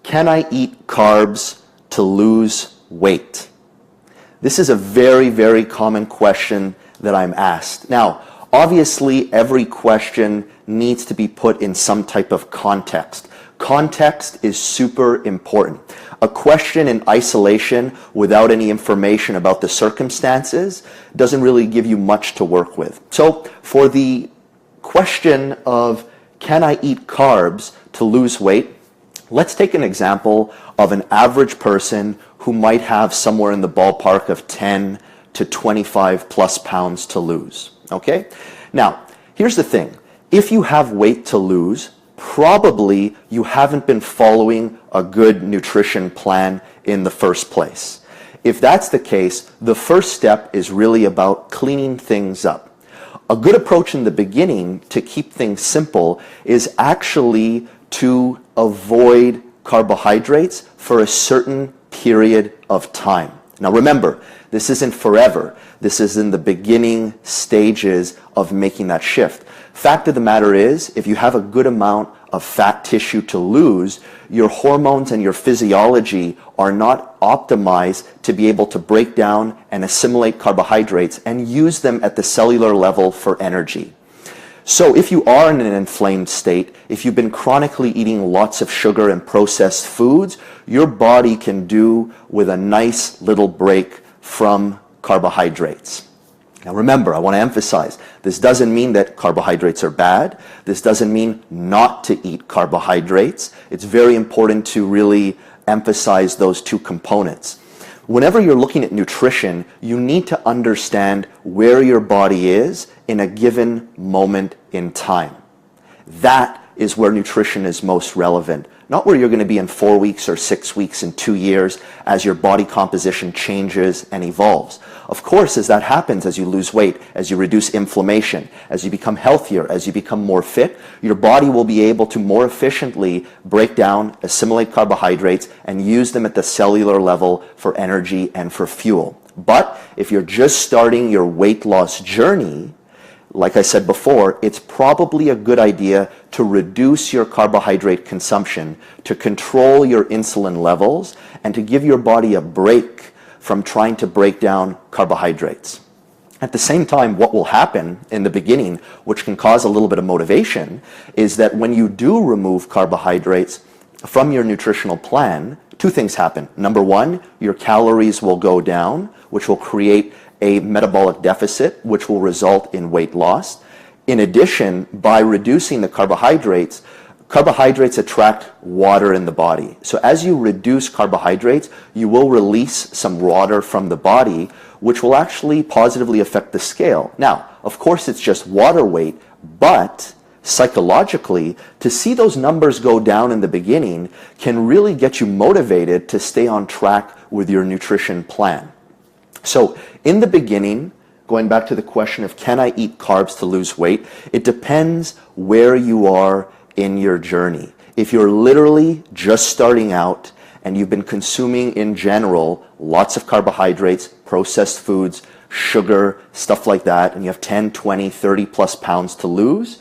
Can I eat carbs to lose weight? This is a very, very common question that I'm asked. Now, obviously, every question needs to be put in some type of context. Context is super important. A question in isolation without any information about the circumstances doesn't really give you much to work with. So for the question of can I eat carbs to lose weight, let's take an example of an average person who might have somewhere in the ballpark of 10 to 25 plus pounds to lose. Okay? Now, here's the thing. If you have weight to lose, probably you haven't been following a good nutrition plan in the first place. If that's the case, the first step is really about cleaning things up. A good approach in the beginning to keep things simple is actually to avoid carbohydrates for a certain period of time. Now remember, this isn't forever. This is in the beginning stages of making that shift. Fact of the matter is, if you have a good amount of fat tissue to lose, your hormones and your physiology are not optimized to be able to break down and assimilate carbohydrates and use them at the cellular level for energy. So if you are in an inflamed state, if you've been chronically eating lots of sugar and processed foods, your body can do with a nice little break from carbohydrates. Now remember, I want to emphasize, this doesn't mean that carbohydrates are bad. This doesn't mean not to eat carbohydrates. It's very important to really emphasize those two components. Whenever you're looking at nutrition, you need to understand where your body is in a given moment in time. That is where nutrition is most relevant, not where you're going to be in 4 weeks or 6 weeks and 2 years as your body composition changes and evolves. Of course, as that happens, as you lose weight, as you reduce inflammation, as you become healthier, as you become more fit, your body will be able to more efficiently break down, assimilate carbohydrates, and use them at the cellular level for energy and for fuel. But if you're just starting your weight loss journey, like I said before, it's probably a good idea to reduce your carbohydrate consumption, to control your insulin levels, and to give your body a break from trying to break down carbohydrates. At the same time, what will happen in the beginning, which can cause a little bit of motivation, is that when you do remove carbohydrates from your nutritional plan, two things happen. Number one, your calories will go down, which will create a metabolic deficit, which will result in weight loss. In addition, by reducing the carbohydrates, carbohydrates attract water in the body. So as you reduce carbohydrates, you will release some water from the body, which will actually positively affect the scale. Now, of course, it's just water weight, but psychologically, to see those numbers go down in the beginning can really get you motivated to stay on track with your nutrition plan. So in the beginning, going back to the question of can I eat carbs to lose weight, it depends where you are in your journey. If you're literally just starting out and you've been consuming in general lots of carbohydrates, processed foods, sugar, stuff like that, and you have 10, 20, 30 plus pounds to lose,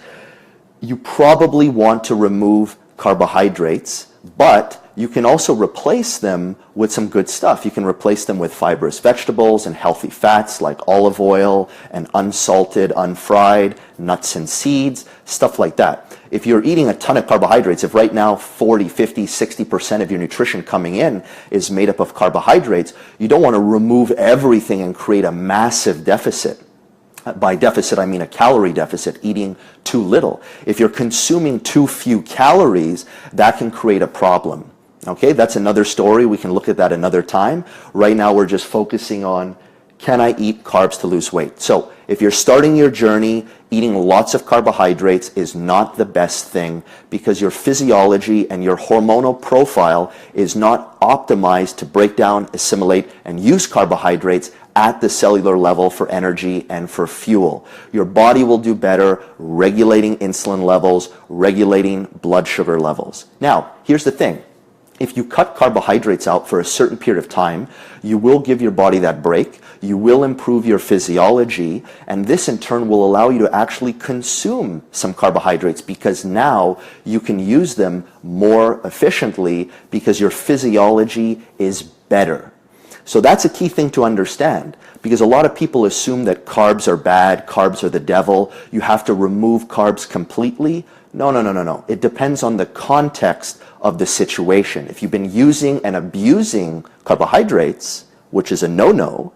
you probably want to remove carbohydrates, but you can also replace them with some good stuff. You can replace them with fibrous vegetables and healthy fats like olive oil and unsalted, unfried, nuts and seeds, stuff like that. If you're eating a ton of carbohydrates, if right now 40, 50, 60% of your nutrition coming in is made up of carbohydrates, you don't want to remove everything and create a massive deficit. By deficit, I mean a calorie deficit, eating too little. If you're consuming too few calories, that can create a problem. Okay, that's another story. We can look at that another time. Right now, we're just focusing on can I eat carbs to lose weight? So if you're starting your journey, eating lots of carbohydrates is not the best thing because your physiology and your hormonal profile is not optimized to break down, assimilate, and use carbohydrates at the cellular level for energy and for fuel. Your body will do better regulating insulin levels, regulating blood sugar levels. Now, here's the thing. if you cut carbohydrates out for a certain period of time, you will give your body that break, you will improve your physiology, and this in turn will allow you to actually consume some carbohydrates because now you can use them more efficiently because your physiology is better. So that's a key thing to understand, because a lot of people assume that carbs are bad, carbs are the devil, you have to remove carbs completely. No. It depends on the context of the situation. If you've been using and abusing carbohydrates, which is a no-no,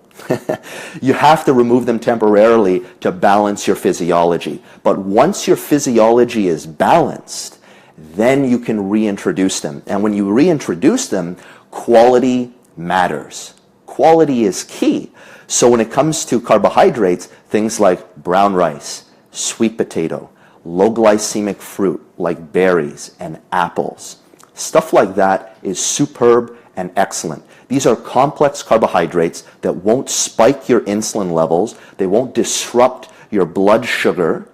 you have to remove them temporarily to balance your physiology. But once your physiology is balanced, then you can reintroduce them. And when you reintroduce them, quality matters. Quality is key. So when it comes to carbohydrates, things like brown rice, sweet potato, low glycemic fruit like berries and apples, stuff like that is superb and excellent. These are complex carbohydrates that won't spike your insulin levels, they won't disrupt your blood sugar,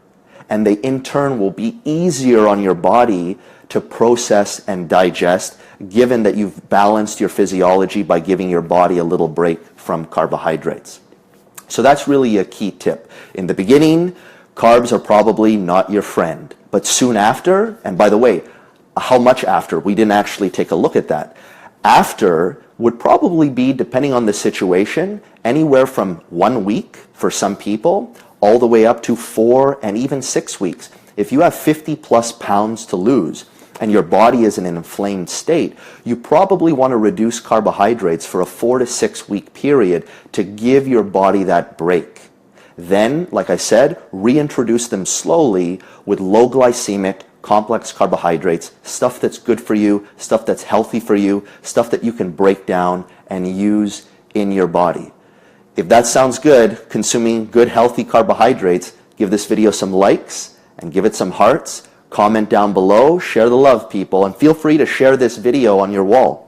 and they in turn will be easier on your body to process and digest, given that you've balanced your physiology by giving your body a little break from carbohydrates. So that's really a key tip. In the beginning, carbs are probably not your friend, but soon after, and by the way, how much after? We didn't actually take a look at that. After would probably be, depending on the situation, anywhere from 1 week for some people, all the way up to 4 and even 6 weeks. If you have 50 plus pounds to lose and your body is in an inflamed state, you probably want to reduce carbohydrates for a 4 to 6 week period to give your body that break. Then, like I said, reintroduce them slowly with low glycemic, complex carbohydrates, stuff that's good for you, stuff that's healthy for you, stuff that you can break down and use in your body. If that sounds good, consuming good healthy carbohydrates, give this video some likes and give it some hearts. Comment down below, share the love, people, and feel free to share this video on your wall.